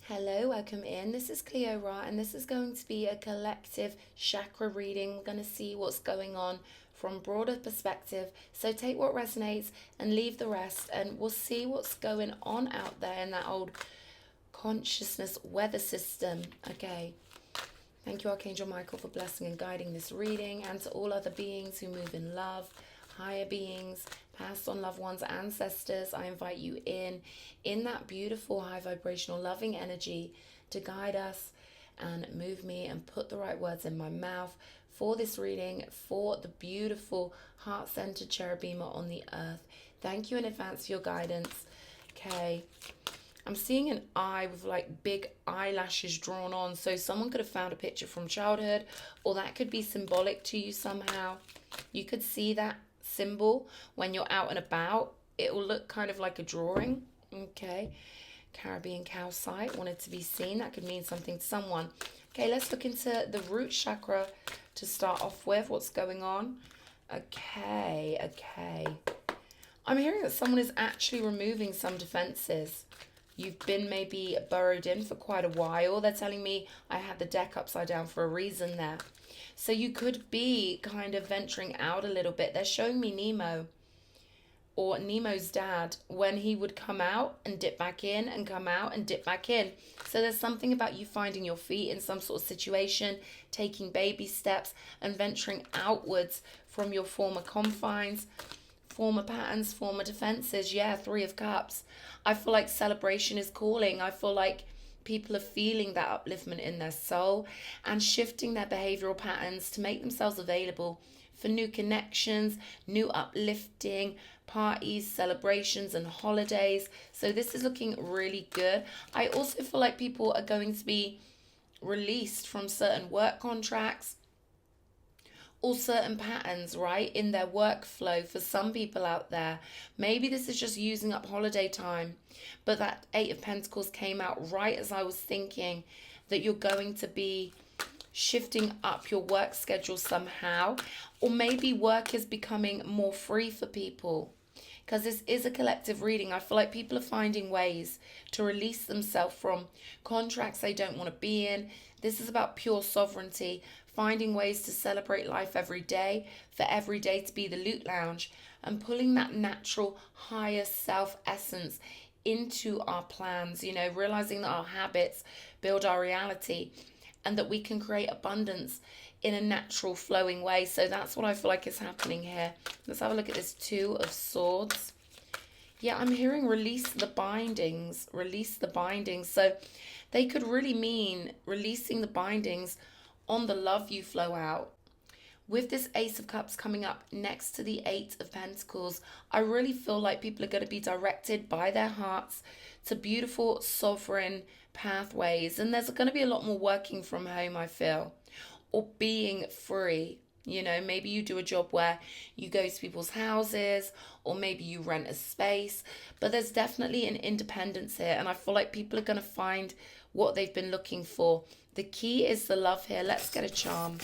Hello, welcome in. This is Cleo, and this is going to be a collective chakra reading. We're going to see what's going on from broader perspective. So take what resonates and leave the rest, and we'll see what's going on out there in that old consciousness weather system. Okay. Thank you, Archangel Michael, for blessing and guiding this reading, and to all other beings who move in love, higher beings, past on loved ones, ancestors. I invite you in that beautiful high vibrational loving energy to guide us and move me and put the right words in my mouth for this reading, for the beautiful heart-centered cherubima on the earth. Thank you in advance for your guidance. Okay. I'm seeing an eye with like big eyelashes drawn on. So someone could have found a picture from childhood, or that could be symbolic to you somehow. You could see that symbol when you're out and about. It will look kind of like a drawing. Okay. Caribbean cow sight wanted to be seen. That could mean something to someone. Okay, let's look into the root chakra to start off with. What's going on? Okay. I'm hearing that someone is actually removing some defenses. You've been maybe burrowed in for quite a while. They're telling me I had the deck upside down for a reason there. So you could be kind of venturing out a little bit. They're showing me Nemo, or Nemo's dad, when he would come out and dip back in and come out and dip back in. So there's something about you finding your feet in some sort of situation, taking baby steps and venturing outwards from your former confines, former patterns, former defenses. Yeah, Three of Cups. I feel like celebration is calling. I feel like people are feeling that upliftment in their soul and shifting their behavioral patterns to make themselves available for new connections, new uplifting parties, celebrations, and holidays. So this is looking really good. I also feel like people are going to be released from certain work contracts or certain patterns, right, in their workflow. For some people out there, maybe this is just using up holiday time, but that Eight of Pentacles came out right as I was thinking that you're going to be shifting up your work schedule somehow, or maybe work is becoming more free for people. Because this is a collective reading, I feel like people are finding ways to release themselves from contracts they don't want to be in. This is about pure sovereignty, finding ways to celebrate life every day, for every day to be the loot lounge, and pulling that natural higher self essence into our plans, realizing that our habits build our reality and that we can create abundance in a natural flowing way. So that's what I feel like is happening here. Let's have a look at this Two of Swords. Yeah, I'm hearing release the bindings. Release the bindings. So they could really mean releasing the bindings on the love you flow out. With this Ace of Cups coming up next to the Eight of Pentacles, I really feel like people are going to be directed by their hearts to beautiful, sovereign pathways. And there's going to be a lot more working from home, I feel, or being free. Maybe you do a job where you go to people's houses, or maybe you rent a space, but there's definitely an independence here, and I feel like people are going to find what they've been looking for. The key is the love here. Let's get a charm.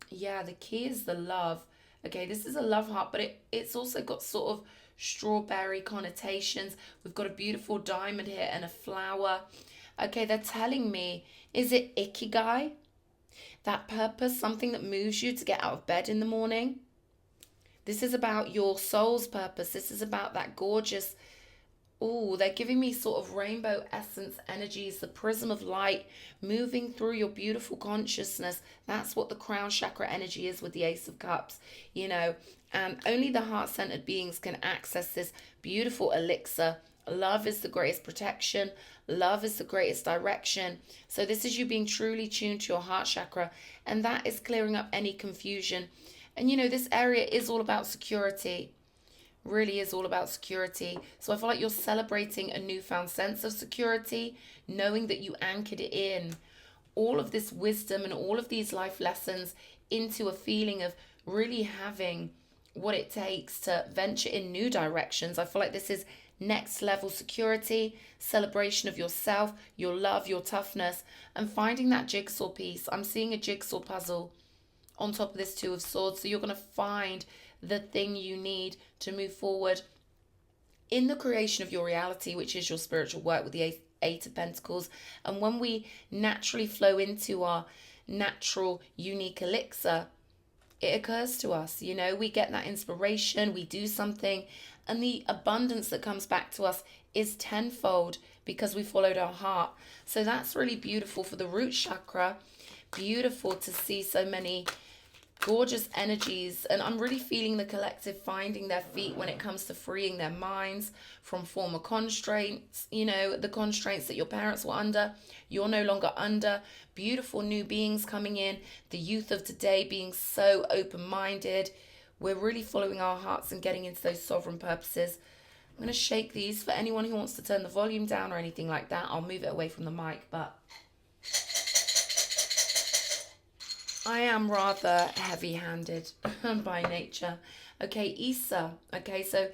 Yeah, the key is the love. Okay, this is a love heart, but it's also got sort of strawberry connotations. We've got a beautiful diamond here and a flower. Okay, they're telling me, is it ikigai? That purpose, something that moves you to get out of bed in the morning? This is about your soul's purpose. This is about that gorgeous... Oh, they're giving me sort of rainbow essence energies, the prism of light moving through your beautiful consciousness. That's what the crown chakra energy is with the Ace of Cups, and only the heart-centered beings can access this beautiful elixir. Love is the greatest protection. Love is the greatest direction. So this is you being truly tuned to your heart chakra, and that is clearing up any confusion. And this area is all about security. Really is all about security. So I feel like you're celebrating a newfound sense of security, knowing that you anchored in all of this wisdom and all of these life lessons into a feeling of really having what it takes to venture in new directions. I feel like this is next level security, celebration of yourself, your love, your toughness, and finding that jigsaw piece. I'm seeing a jigsaw puzzle on top of this Two of Swords. So you're going to find the thing you need to move forward in the creation of your reality, which is your spiritual work with the Eight of Pentacles. And when we naturally flow into our natural, unique elixir, it occurs to us, you know, we get that inspiration, we do something, and the abundance that comes back to us is tenfold because we followed our heart. So that's really beautiful for the root chakra. Beautiful to see so many gorgeous energies, and I'm really feeling the collective finding their feet when it comes to freeing their minds from former constraints, you know, the constraints that your parents were under, you're no longer under. Beautiful new beings coming in, the youth of today being so open-minded. We're really following our hearts and getting into those sovereign purposes. I'm going to shake these for anyone who wants to turn the volume down or anything like that. I'll move it away from the mic, but I am rather heavy-handed by nature. Okay, Issa. Okay, so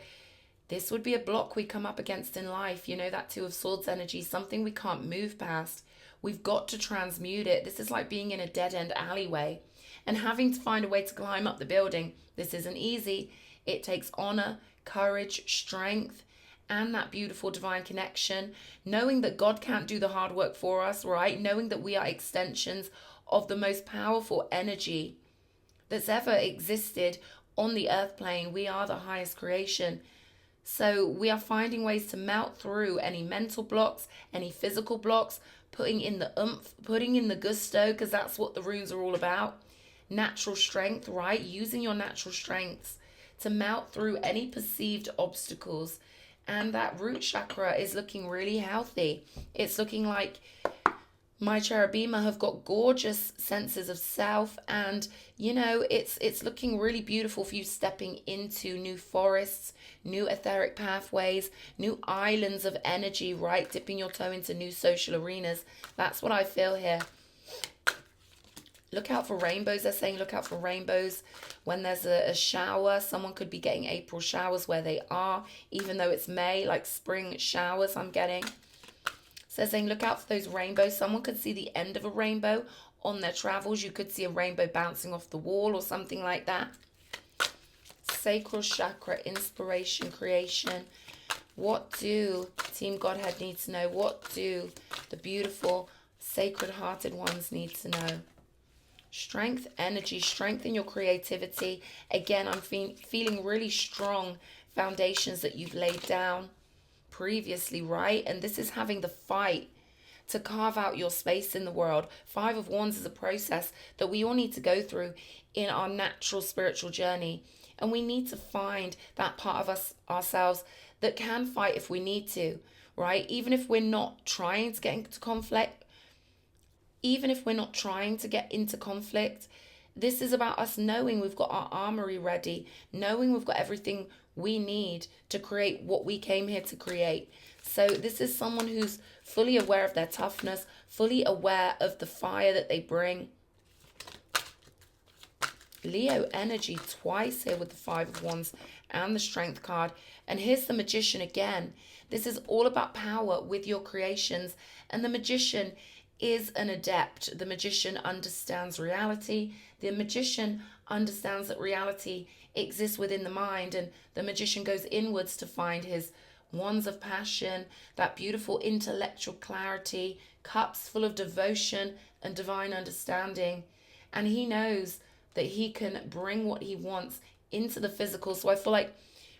this would be a block we come up against in life. You know, that Two of Swords energy, something we can't move past. We've got to transmute it. This is like being in a dead-end alleyway and having to find a way to climb up the building. This isn't easy. It takes honor, courage, strength, and that beautiful divine connection. Knowing that God can't do the hard work for us, right? Knowing that we are extensions of the most powerful energy that's ever existed on the earth plane. We are the highest creation. So we are finding ways to melt through any mental blocks, any physical blocks, putting in the oomph, putting in the gusto, because that's what the runes are all about. Natural strength, right? Using your natural strengths to melt through any perceived obstacles. And that root chakra is looking really healthy. It's looking like my cherubima have got gorgeous senses of self, and you know, it's looking really beautiful for you stepping into new forests, new etheric pathways, new islands of energy, right? Dipping your toe into new social arenas. That's what I feel here. Look out for rainbows. They're saying look out for rainbows when there's a shower. Someone could be getting April showers where they are, even though it's May, like spring showers I'm getting. So they're saying look out for those rainbows. Someone could see the end of a rainbow on their travels. You could see a rainbow bouncing off the wall or something like that. Sacral chakra, inspiration, creation. What do Team Godhead need to know? What do the beautiful, sacred-hearted ones need to know? Strength, energy, strengthen your creativity. Again, I'm feeling really strong foundations that you've laid down previously, right? And this is having the fight to carve out your space in the world. Five of Wands is a process that we all need to go through in our natural spiritual journey. And we need to find that part of us ourselves that can fight if we need to, right? Even if we're not trying to get into conflict, this is about us knowing we've got our armory ready, knowing we've got everything we need to create what we came here to create. So this is someone who's fully aware of their toughness, fully aware of the fire that they bring. Leo energy twice here with the Five of Wands and the Strength card. And here's the Magician again. This is all about power with your creations. And the Magician is an adept. The Magician understands reality. The Magician understands that reality exists within the mind, and the Magician goes inwards to find his wands of passion, that beautiful intellectual clarity, cups full of devotion and divine understanding. And he knows that he can bring what he wants into the physical. So I feel like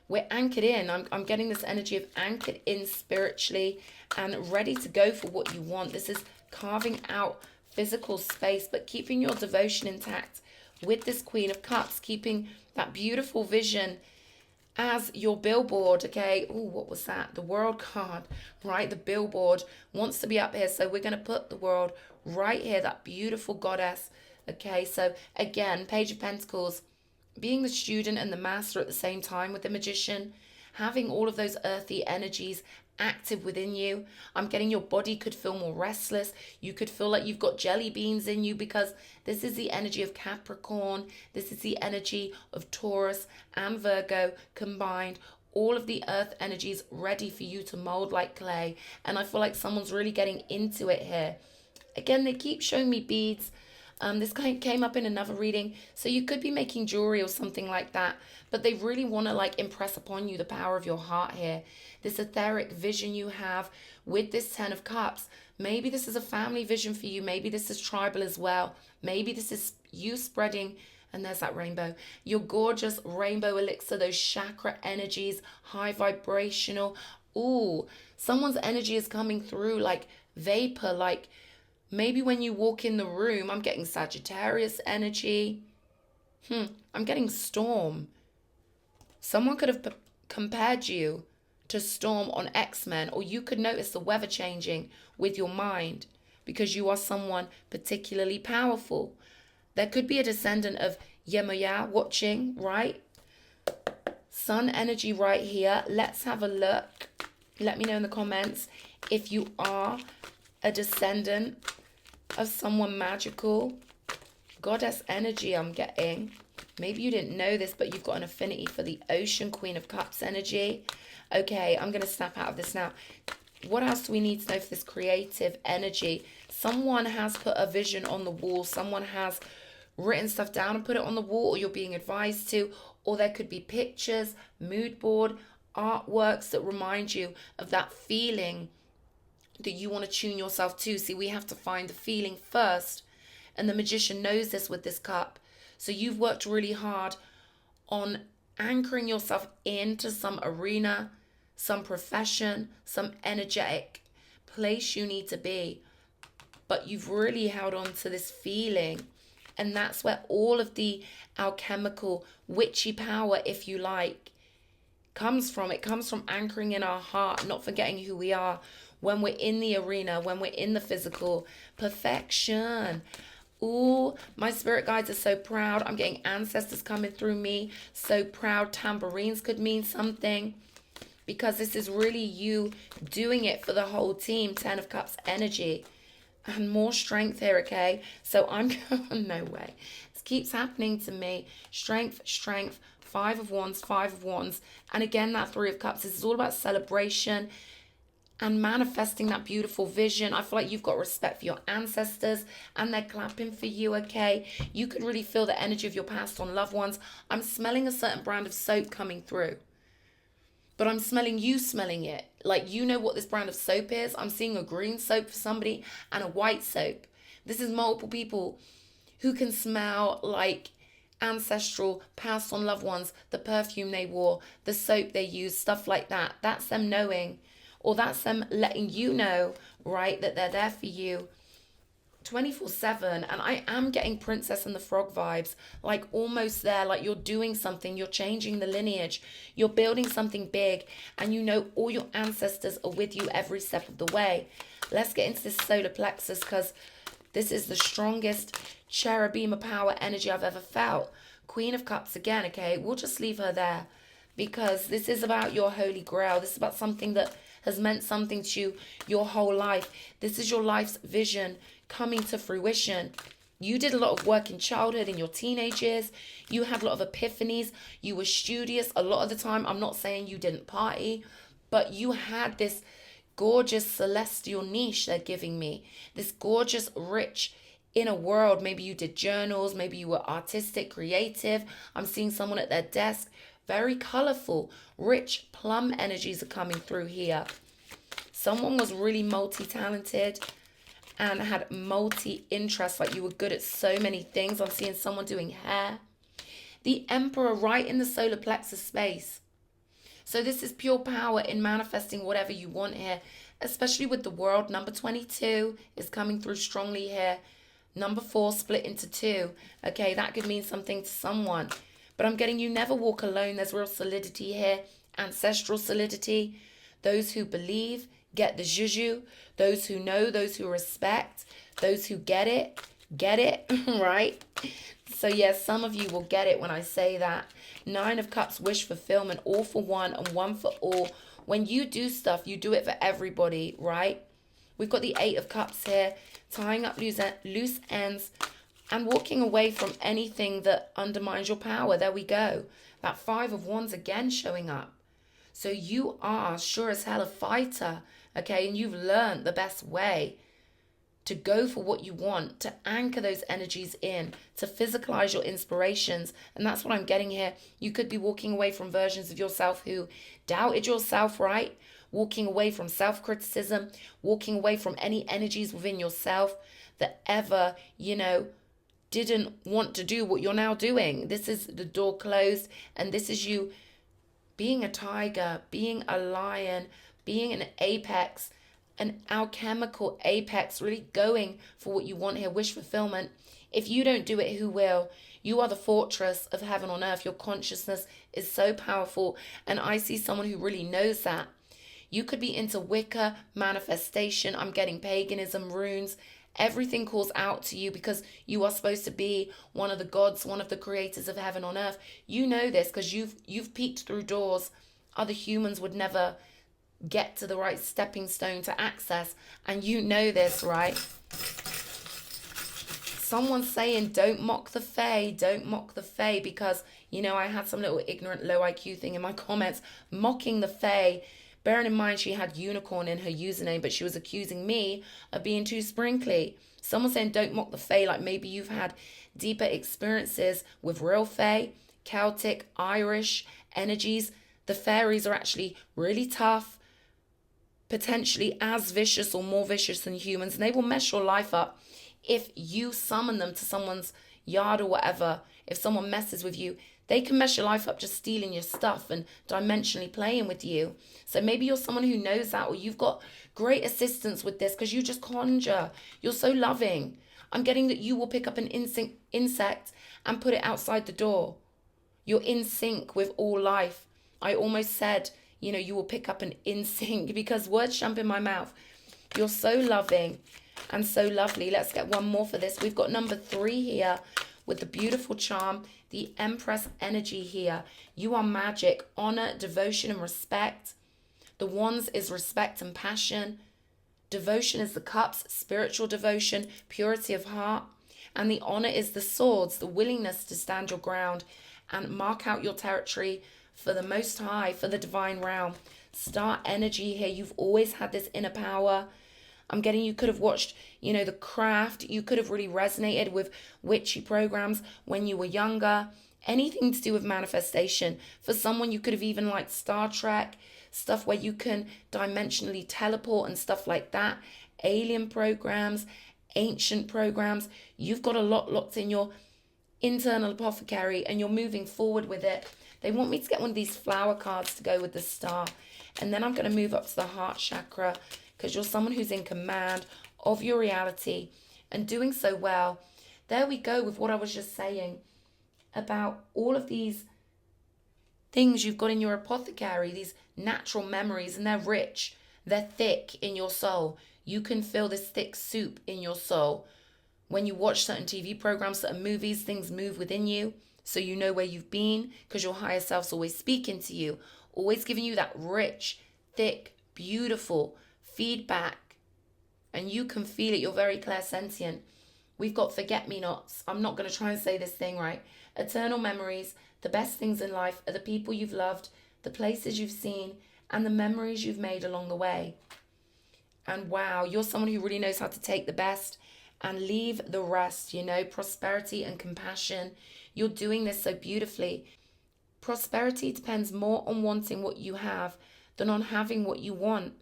we're anchored in. I'm getting this energy of anchored in spiritually and ready to go for what you want. This is carving out physical space, but keeping your devotion intact with this Queen of Cups, keeping that beautiful vision as your billboard, okay? Oh, what was that? The World card, right? The billboard wants to be up here, so we're going to put the world right here, that beautiful goddess, okay? So again, Page of Pentacles, being the student and the master at the same time with the Magician, having all of those earthy energies active within you. I'm getting your body could feel more restless. You could feel like you've got jelly beans in you, because this is the energy of Capricorn. This is the energy of Taurus and Virgo combined. All of the earth energies ready for you to mold like clay. And I feel like someone's really getting into it here. Again, they keep showing me beads. This came up in another reading. So you could be making jewelry or something like that, but they really want to like impress upon you the power of your heart here. This etheric vision you have with this 10 of Cups. Maybe this is a family vision for you. Maybe this is tribal as well. Maybe this is you spreading, and there's that rainbow, your gorgeous rainbow elixir, those chakra energies, high vibrational. Ooh, someone's energy is coming through like vapor, like maybe when you walk in the room, I'm getting Sagittarius energy. I'm getting Storm. Someone could have compared you to Storm on X-Men, or you could notice the weather changing with your mind because you are someone particularly powerful. There could be a descendant of Yemoya watching, right? Sun energy right here. Let's have a look. Let me know in the comments if you are a descendant of someone magical. Goddess energy I'm getting. Maybe you didn't know this, but you've got an affinity for the Ocean, Queen of Cups energy. Okay, I'm going to snap out of this now. What else do we need to know for this creative energy? Someone has put a vision on the wall. Someone has written stuff down and put it on the wall, or you're being advised to, or there could be pictures, mood board, artworks that remind you of that feeling that you want to tune yourself to. See, we have to find the feeling first, and the magician knows this with this cup. So you've worked really hard on anchoring yourself into some arena, some profession, some energetic place you need to be, but you've really held on to this feeling. And that's where all of the alchemical, witchy power, if you like, comes from. It comes from anchoring in our heart, not forgetting who we are when we're in the arena, when we're in the physical. Perfection. Ooh, my spirit guides are so proud. I'm getting ancestors coming through me. So proud. Tambourines could mean something, because this is really you doing it for the whole team. 10 of Cups energy. And more strength here, okay? So I'm going, no way. This keeps happening to me. Strength, strength, 5 of Wands, 5 of Wands. And again, that 3 of Cups. This is all about celebration and manifesting that beautiful vision. I feel like you've got respect for your ancestors and they're clapping for you, okay? You can really feel the energy of your past on loved ones. I'm smelling a certain brand of soap coming through, but I'm smelling you smelling it. Like, you know what this brand of soap is. I'm seeing a green soap for somebody and a white soap. This is multiple people who can smell like ancestral, past on loved ones, the perfume they wore, the soap they used, stuff like that. That's them knowing, or that's them letting you know, right, that they're there for you 24/7. And I am getting Princess and the Frog vibes, like almost there, like you're doing something, you're changing the lineage, you're building something big, and you know all your ancestors are with you every step of the way. Let's get into this solar plexus, because this is the strongest cherubim power energy I've ever felt. Queen of Cups again, okay? We'll just leave her there, because this is about your holy grail. This is about something that has meant something to you your whole life. This is your life's vision coming to fruition. You did a lot of work in childhood, in your teenage years. You had a lot of epiphanies. You were studious a lot of the time. I'm not saying you didn't party, but you had this gorgeous celestial niche they're giving me. This gorgeous, rich inner world. Maybe you did journals. Maybe you were artistic, creative. I'm seeing someone at their desk. Very colorful, rich plum energies are coming through here. Someone was really multi-talented and had multi-interests, like you were good at so many things. I'm seeing someone doing hair. The Emperor right in the solar plexus space. So this is pure power in manifesting whatever you want here, especially with the world. Number 22 is coming through strongly here. Number 4 split into 2. Okay, that could mean something to someone. But I'm getting you never walk alone. There's real solidity here, ancestral solidity. Those who believe get the juju. Those who know, those who respect, those who get it, right? So yes, some of you will get it when I say that. 9 of Cups, wish fulfillment, all for one and one for all. When you do stuff, you do it for everybody, right? We've got the 8 of Cups here, tying up loose ends and walking away from anything that undermines your power. There we go. That 5 of Wands again showing up. So you are sure as hell a fighter, okay? And you've learned the best way to go for what you want, to anchor those energies in, to physicalize your inspirations. And that's what I'm getting here. You could be walking away from versions of yourself who doubted yourself, right? Walking away from self-criticism, walking away from any energies within yourself that ever, didn't want to do what you're now doing. This is the door closed, and this is you being a tiger, being a lion, being an apex, an alchemical apex, really going for what you want here, wish fulfillment. If you don't do it, who will? You are the fortress of heaven on earth. Your consciousness is so powerful, and I see someone who really knows that. You could be into Wicca, manifestation. I'm getting paganism, runes. Everything calls out to you because you are supposed to be one of the gods, one of the creators of heaven on earth. You know this because you've peeked through doors other humans would never get to the right stepping stone to access. And you know this, right? Someone's saying, don't mock the fae, don't mock the fae, because, I had some little ignorant low IQ thing in my comments mocking the fae. Bearing in mind she had unicorn in her username, but she was accusing me of being too sprinkly. Someone saying don't mock the fae, like maybe you've had deeper experiences with real fae, Celtic, Irish energies. The fairies are actually really tough, potentially as vicious or more vicious than humans, and they will mess your life up if you summon them to someone's yard or whatever. If someone messes with you, they can mess your life up just stealing your stuff and dimensionally playing with you. So maybe you're someone who knows that, or you've got great assistance with this because you just conjure. You're so loving. I'm getting that you will pick up an insect and put it outside the door. You're in sync with all life. I almost said, you will pick up an insync because words jump in my mouth. You're so loving and so lovely. Let's get one more for this. We've got number 3 here with the beautiful charm, the Empress energy here. You are magic, honor, devotion, and respect. The wands is respect and passion. Devotion is the cups, spiritual devotion, purity of heart. And the honor is the swords, the willingness to stand your ground and mark out your territory for the Most High, for the divine realm. Star energy here. You've always had this inner power. I'm getting you could have watched, The Craft. You could have really resonated with witchy programs when you were younger. Anything to do with manifestation. For someone, you could have even liked Star Trek, stuff where you can dimensionally teleport and stuff like that. Alien programs, ancient programs. You've got a lot locked in your internal apothecary and you're moving forward with it. They want me to get one of these flower cards to go with the star. And then I'm going to move up to the heart chakra because you're someone who's in command of your reality and doing so well. There we go with what I was just saying about all of these things you've got in your apothecary, these natural memories, and they're rich, they're thick in your soul. You can feel this thick soup in your soul. When you watch certain TV programs, certain movies, things move within you. So you know where you've been because your higher self's always speaking to you, always giving you that rich, thick, beautiful feedback. And you can feel it. You're very clairsentient. We've got forget-me-nots. I'm not going to try and say this thing right. Eternal memories. The best things in life are the people you've loved, the places you've seen, and the memories you've made along the way. And wow, you're someone who really knows how to take the best and leave the rest, prosperity and compassion. You're doing this so beautifully. Prosperity depends more on wanting what you have than on having what you want.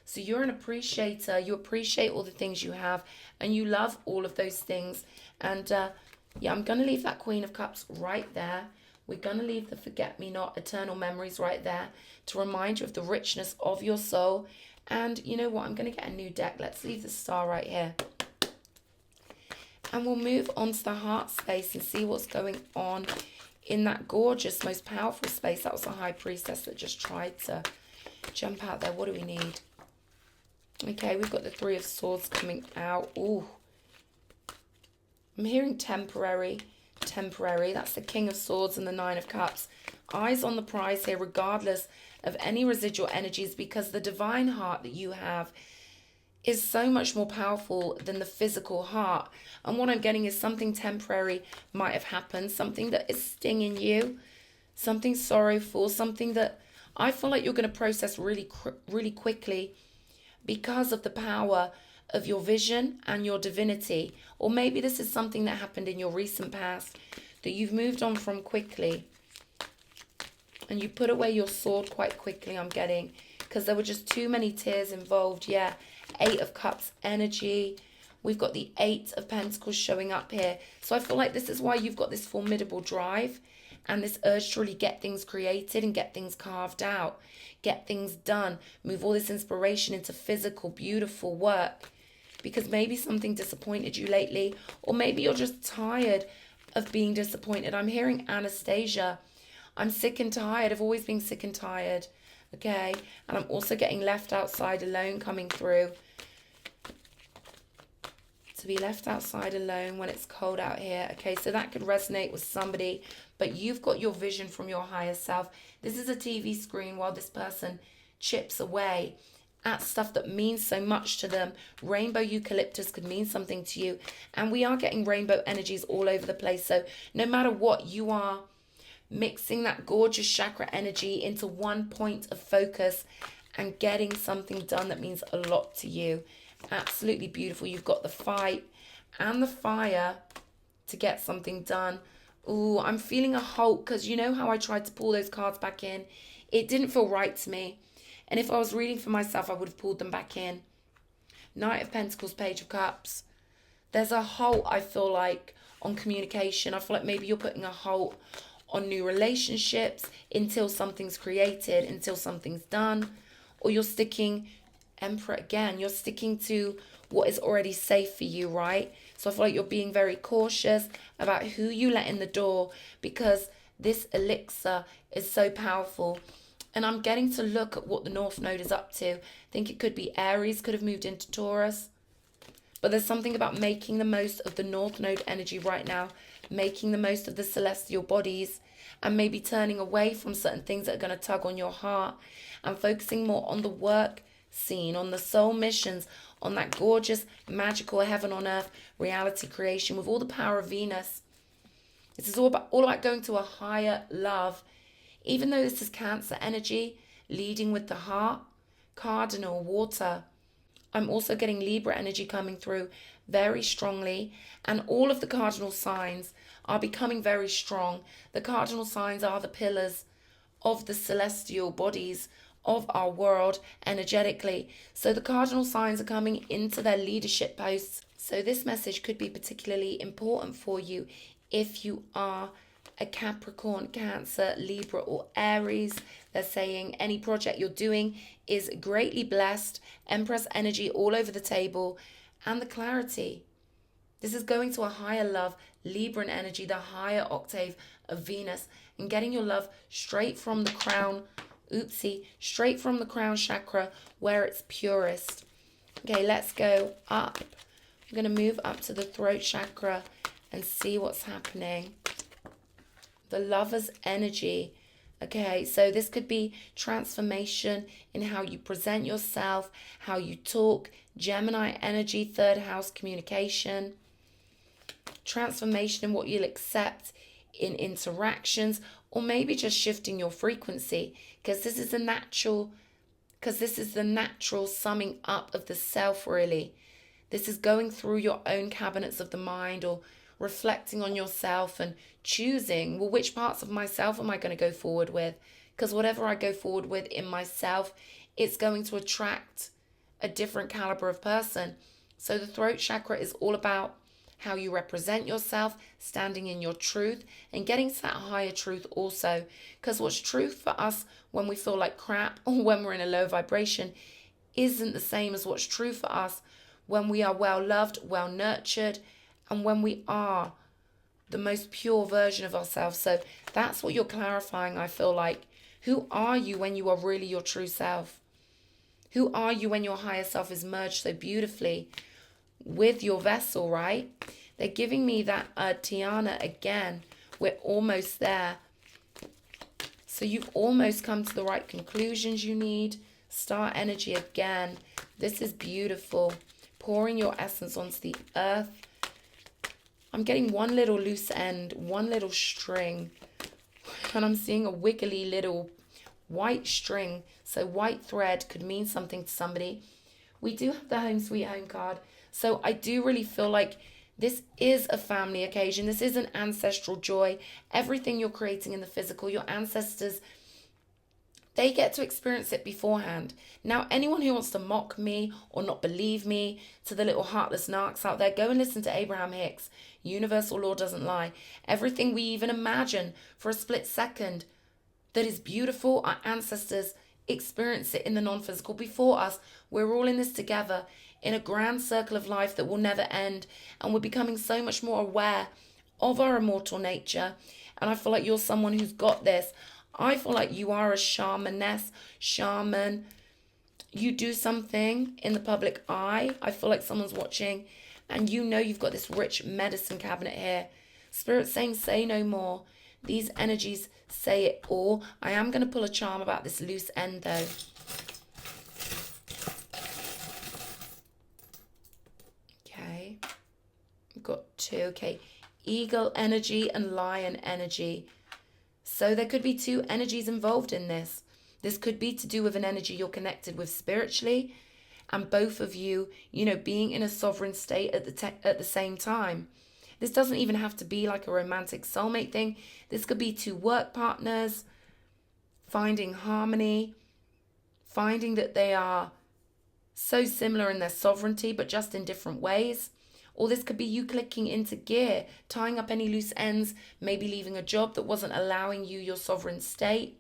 So you're an appreciator. You appreciate all the things you have and you love all of those things. And I'm going to leave that Queen of Cups right there. We're going to leave the forget-me-not, eternal memories right there to remind you of the richness of your soul. And you know what? I'm going to get a new deck. Let's leave the star right here. And we'll move on to the heart space and see what's going on in that gorgeous, most powerful space. That was the High Priestess that just tried to jump out there. What do we need? Okay, we've got the Three of Swords coming out. Ooh. I'm hearing temporary. That's the King of Swords and the Nine of Cups. Eyes on the prize here, regardless of any residual energies, because the divine heart that you have is so much more powerful than the physical heart. And what I'm getting is something temporary might have happened, something that is stinging you, something sorrowful, something that I feel like you're going to process really quickly because of the power of your vision and your divinity. Or maybe this is something that happened in your recent past that you've moved on from quickly. And you put away your sword quite quickly, I'm getting, because there were just too many tears involved. Yeah, 8 of Cups energy. We've got the 8 of Pentacles showing up here. So I feel like this is why you've got this formidable drive and this urge to really get things created and get things carved out, get things done, move all this inspiration into physical, beautiful work. Because maybe something disappointed you lately, or maybe you're just tired of being disappointed. I'm hearing Anastasia. I'm sick and tired of always being sick and tired. Okay, and I'm also getting left outside alone coming through. To be left outside alone when it's cold out here. Okay, so that could resonate with somebody, but you've got your vision from your higher self. This is a TV screen while this person chips away at stuff that means so much to them. Rainbow eucalyptus could mean something to you, and we are getting rainbow energies all over the place. So no matter what, you are mixing that gorgeous chakra energy into one point of focus and getting something done that means a lot to you. Absolutely beautiful. You've got the fight and the fire to get something done. Ooh, I'm feeling a halt, because you know how I tried to pull those cards back in? It didn't feel right to me. And if I was reading for myself, I would have pulled them back in. Knight of Pentacles, Page of Cups. There's a halt, I feel like, on communication. I feel like maybe you're putting a halt on new relationships until something's created, until something's done. Or you're sticking, Emperor again, you're sticking to what is already safe for you, right? So I feel like you're being very cautious about who you let in the door, because this elixir is so powerful. And I'm getting to look at what the North Node is up to. I think it could be Aries, could have moved into Taurus. But there's something about making the most of the North Node energy right now, making the most of the celestial bodies, and maybe turning away from certain things that are going to tug on your heart and focusing more on the work scene, on the soul missions, on that gorgeous, magical heaven on earth reality creation with all the power of Venus. This is all about going to a higher love. Even though this is Cancer energy, leading with the heart, cardinal, water. I'm also getting Libra energy coming through very strongly, and all of the cardinal signs are becoming very strong. The cardinal signs are the pillars of the celestial bodies of our world energetically. So the cardinal signs are coming into their leadership posts. So this message could be particularly important for you if you are a Capricorn, Cancer, Libra or Aries. They're saying any project you're doing is greatly blessed. Empress energy all over the table, and the clarity. This is going to a higher love, Libran energy, the higher octave of Venus, and getting your love straight from the crown, straight from the crown chakra where it's purest. Okay, let's go up. We're going to move up to the throat chakra and see what's happening. The Lover's energy. Okay, so this could be transformation in how you present yourself, how you talk. Gemini energy, third house communication. Transformation in what you'll accept in interactions, or maybe just shifting your frequency, because this is the natural summing up of the self, really. This is going through your own cabinets of the mind, or reflecting on yourself and choosing, well, which parts of myself am I going to go forward with? Because whatever I go forward with in myself, it's going to attract a different caliber of person. So the throat chakra is all about how you represent yourself, standing in your truth, and getting to that higher truth also. Because what's truth for us when we feel like crap or when we're in a low vibration isn't the same as what's true for us when we are well loved, well nurtured, and when we are the most pure version of ourselves. So that's what you're clarifying, I feel like. Who are you when you are really your true self? Who are you when your higher self is merged so beautifully with your vessel, right? They're giving me that Tiana again. We're almost there. So you've almost come to the right conclusions you need. Star energy again. This is beautiful. Pouring your essence onto the earth. I'm getting one little loose end, one little string, and I'm seeing a wiggly little white string. So white thread could mean something to somebody. We do have the home sweet home card. So I do really feel like this is a family occasion. This is an ancestral joy. Everything you're creating in the physical, your ancestors, they get to experience it beforehand. Now, anyone who wants to mock me or not believe me, to the little heartless narcs out there, go and listen to Abraham Hicks. Universal law doesn't lie. Everything we even imagine for a split second that is beautiful, our ancestors experience it in the non-physical before us. We're all in this together in a grand circle of life that will never end, and we're becoming so much more aware of our immortal nature. And I feel like you're someone who's got this. I feel like you are a shamaness, shaman. You do something in the public eye. I feel like someone's watching, and you know you've got this rich medicine cabinet here. Spirit saying, say no more. These energies say it all. I am going to pull a charm about this loose end though. Okay. We've got two. Okay. Eagle energy and lion energy. So there could be two energies involved in this. This could be to do with an energy you're connected with spiritually, and both of you, being in a sovereign state at the same time. This doesn't even have to be like a romantic soulmate thing. This could be two work partners, finding harmony, finding that they are so similar in their sovereignty, but just in different ways. Or this could be you clicking into gear, tying up any loose ends, maybe leaving a job that wasn't allowing you your sovereign state,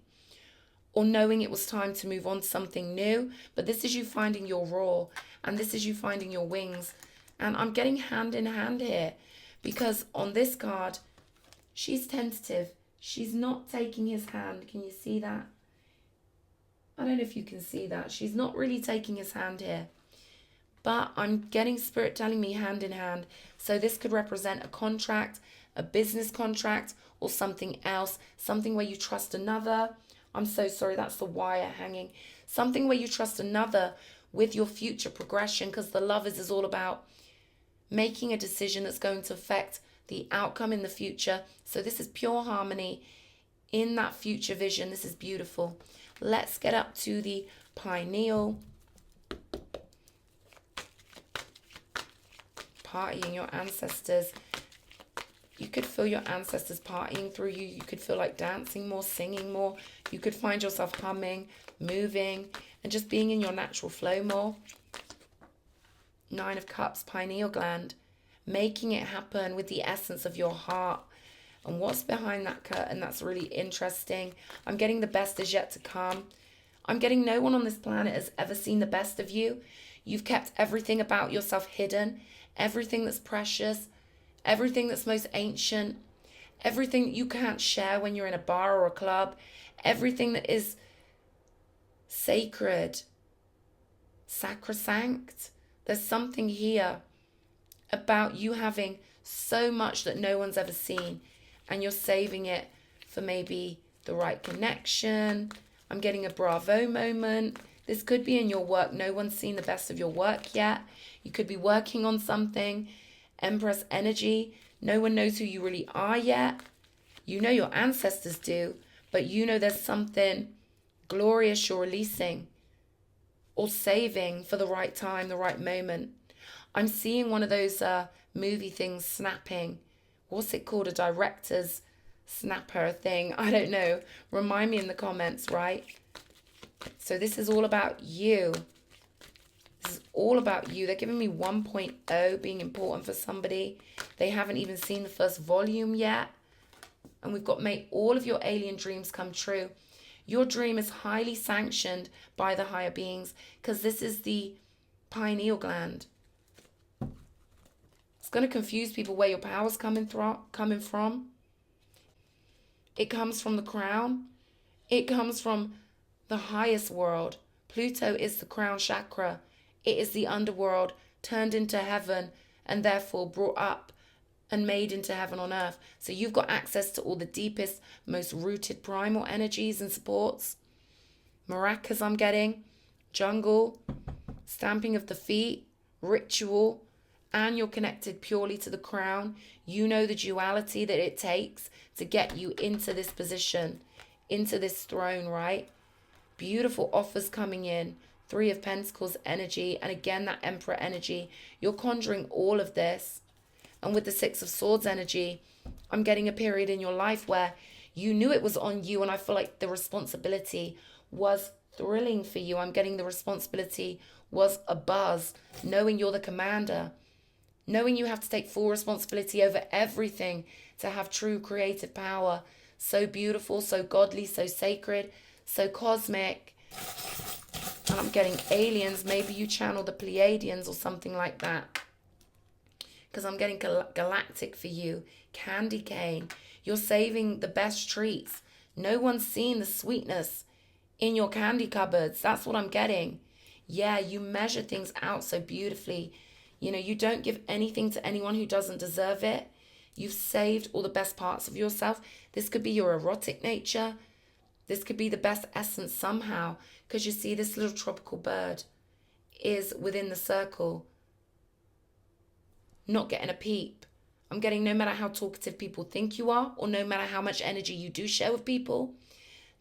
or knowing it was time to move on to something new. But this is you finding your roar, and this is you finding your wings. And I'm getting hand in hand here, because on this card, she's tentative. She's not taking his hand. Can you see that? I don't know if you can see that. She's not really taking his hand here. But I'm getting spirit telling me hand in hand. So this could represent a contract, a business contract, or something else. Something where you trust another. I'm so sorry, that's the wire hanging. Something where you trust another with your future progression, because the Lovers is all about making a decision that's going to affect the outcome in the future. So this is pure harmony in that future vision. This is beautiful. Let's get up to the pineal. Partying, your ancestors. You could feel your ancestors partying through you. You could feel like dancing more, singing more. You could find yourself humming, moving, and just being in your natural flow more. 9 of Cups, pineal gland. Making it happen with the essence of your heart. And what's behind that curtain, that's really interesting. I'm getting the best is yet to come. I'm getting no one on this planet has ever seen the best of you. You've kept everything about yourself hidden. Everything that's precious. Everything that's most ancient. Everything that you can't share when you're in a bar or a club. Everything that is sacred. Sacrosanct. There's something here about you having so much that no one's ever seen, and you're saving it for maybe the right connection. I'm getting a bravo moment. This could be in your work. No one's seen the best of your work yet. You could be working on something. Empress energy. No one knows who you really are yet. You know your ancestors do, but you know there's something glorious you're releasing or saving for the right time, the right moment. I'm seeing one of those movie things snapping. What's it called? A director's snapper thing. I don't know. Remind me in the comments, right? So this is all about you. This is all about you. They're giving me 1.0 being important for somebody. They haven't even seen the first volume yet. And we've got make all of your alien dreams come true. Your dream is highly sanctioned by the higher beings, because this is the pineal gland. It's going to confuse people where your power's coming from. It comes from the crown. It comes from the highest world. Pluto is the crown chakra. It is the underworld turned into heaven, and therefore brought up and made into heaven on earth. So you've got access to all the deepest, most rooted primal energies and supports. Maracas I'm getting, jungle, stamping of the feet, ritual, and you're connected purely to the crown. You know the duality that it takes to get you into this position, into this throne, right? Beautiful offers coming in Three of Pentacles energy, and again that Emperor energy. You're conjuring all of this. And with the Six of Swords energy, I'm getting a period in your life where you knew it was on you, and I feel like the responsibility was thrilling for you. I'm getting the responsibility was a buzz, knowing you're the commander, knowing you have to take full responsibility over everything to have true creative power. So beautiful, so godly, so sacred, so cosmic. And I'm getting aliens. Maybe you channel the Pleiadians or something like that. Because I'm getting galactic for you. Candy cane. You're saving the best treats. No one's seen the sweetness in your candy cupboards. That's what I'm getting. Yeah, you measure things out so beautifully. You know, you don't give anything to anyone who doesn't deserve it. You've saved all the best parts of yourself. This could be your erotic nature. This could be the best essence somehow. Because you see, this little tropical bird is within the circle, not getting a peep. I'm getting no matter how talkative people think you are, or no matter how much energy you do share with people,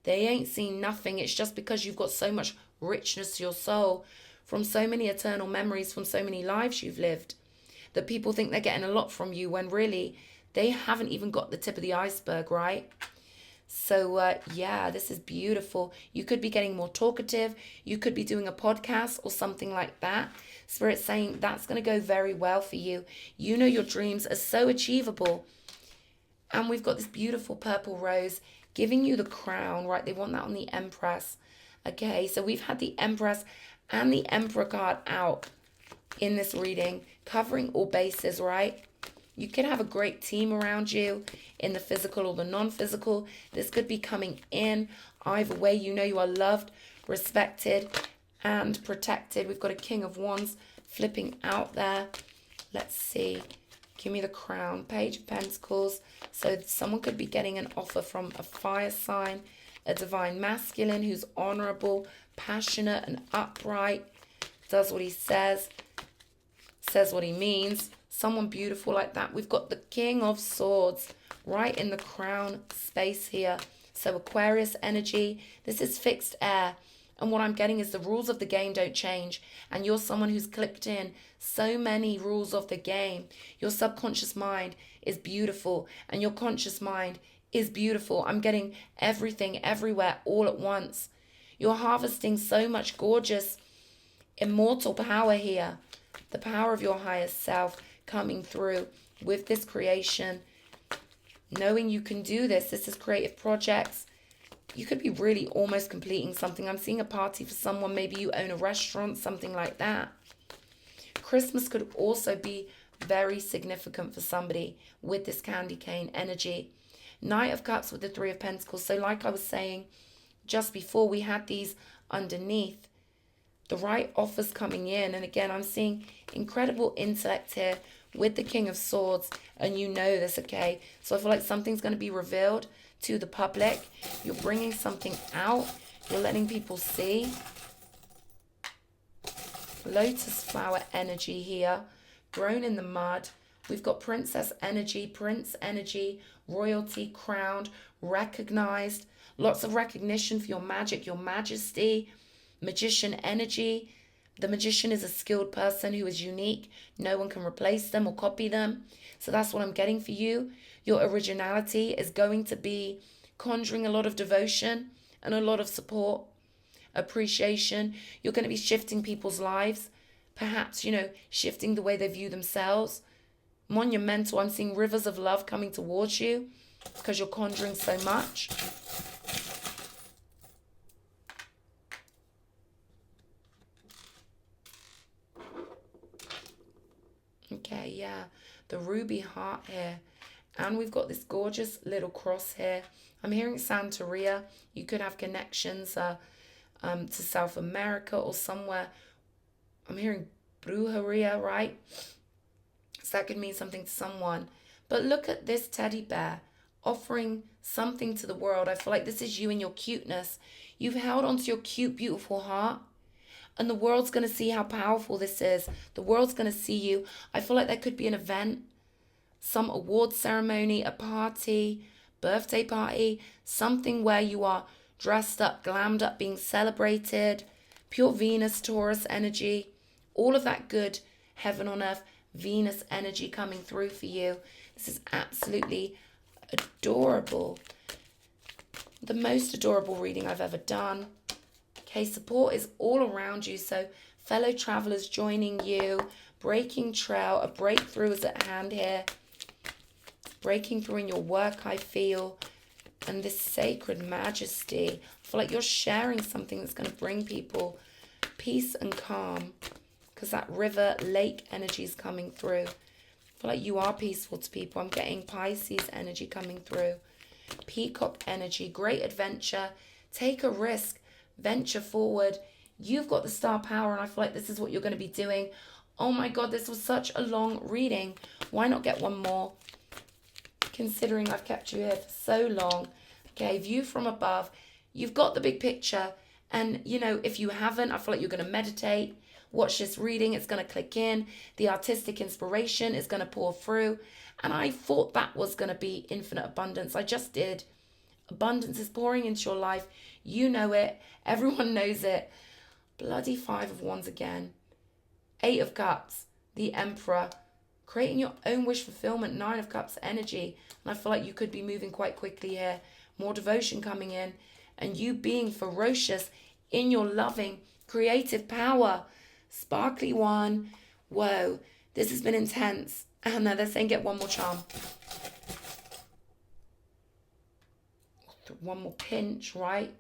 they ain't seen nothing. It's just because you've got so much richness to your soul from so many eternal memories, from so many lives you've lived, that people think they're getting a lot from you when really they haven't even got the tip of the iceberg, right? So, yeah, this is beautiful. You could be getting more talkative. You could be doing a podcast or something like that. Spirit's saying that's going to go very well for you. You know your dreams are so achievable. And we've got this beautiful purple rose giving you the crown, right? They want that on the Empress. Okay, so we've had the Empress and the Emperor card out in this reading, covering all bases, right? You could have a great team around you in the physical or the non-physical. This could be coming in. Either way, you know you are loved, respected, and protected. We've got a King of Wands flipping out there. Let's see. Give me the crown. Page of Pentacles. So someone could be getting an offer from a fire sign, a divine masculine who's honorable, passionate, and upright. Does what he says what he means. Someone beautiful like that. We've got the King of Swords right in the crown space here. So Aquarius energy. This is fixed air. And what I'm getting is the rules of the game don't change. And you're someone who's clicked in so many rules of the game. Your subconscious mind is beautiful. And your conscious mind is beautiful. I'm getting everything, everywhere, all at once. You're harvesting so much gorgeous, immortal power here. The power of your higher self coming through with this creation. Knowing you can do this. This is creative projects. You could be really almost completing something. I'm seeing a party for someone. Maybe you own a restaurant, something like that. Christmas could also be very significant for somebody with this candy cane energy. Knight of Cups with the Three of Pentacles. So like I was saying just before, we had these underneath. The right offers coming in. And again, I'm seeing incredible intellect here with the King of Swords. And you know this, okay? So I feel like something's going to be revealed to the public. You're bringing something out. You're letting people see. Lotus flower energy here. Grown in the mud. We've got princess energy, prince energy, royalty, crowned, recognized. Lots of recognition for your magic, your majesty. Magician energy. The magician is a skilled person who is unique. No one can replace them or copy them. So that's what I'm getting for you. Your originality is going to be conjuring a lot of devotion and a lot of support, appreciation. You're going to be shifting people's lives. Perhaps, shifting the way they view themselves. Monumental. I'm seeing rivers of love coming towards you because you're conjuring so much. Okay, yeah, the ruby heart here. And we've got this gorgeous little cross here. I'm hearing Santeria. You could have connections to South America or somewhere. I'm hearing brujeria, right? So that could mean something to someone. But look at this teddy bear offering something to the world. I feel like this is you and your cuteness. You've held onto your cute, beautiful heart. And the world's going to see how powerful this is. The world's going to see you. I feel like there could be an event, some award ceremony, a party, birthday party, something where you are dressed up, glammed up, being celebrated. pure Venus, Taurus energy, all of that good heaven on earth, Venus energy coming through for you. This is absolutely adorable. The most adorable reading I've ever done. Okay, support is all around you. So fellow travelers joining you, breaking trail, a breakthrough is at hand here. Breaking through in your work, I feel. And this sacred majesty. I feel like you're sharing something that's going to bring people peace and calm. Because that river, lake energy is coming through. I feel like you are peaceful to people. I'm getting Pisces energy coming through. Peacock energy, great adventure. Take a risk. Venture forward. You've got the star power, and I feel like this is what you're going to be doing. Oh my God, this was such a long reading. Why not get one more? Considering I've kept you here for so long. Okay, view from above. You've got the big picture. And, you know, if you haven't, I feel like you're going to meditate. Watch this reading. It's going to click in. The artistic inspiration is going to pour through. And I thought that was going to be infinite abundance. I just did. Abundance is pouring into your life. You know it. Everyone knows it. Bloody 5 of Wands again. 8 of Cups. The Emperor. Creating your own wish fulfillment. 9 of Cups energy. And I feel like you could be moving quite quickly here. More devotion coming in. And you being ferocious in your loving, creative power. Sparkly 1. Whoa. This has been intense. And they're saying get one more charm. One more pinch, right?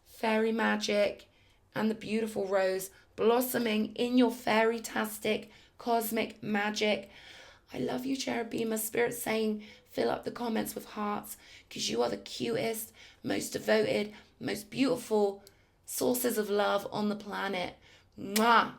Fairy magic and the beautiful rose blossoming in your fairy-tastic cosmic magic. I love you, Cherubima. Spirit saying fill up the comments with hearts because you are the cutest, most devoted, most beautiful sources of love on the planet. Mwah!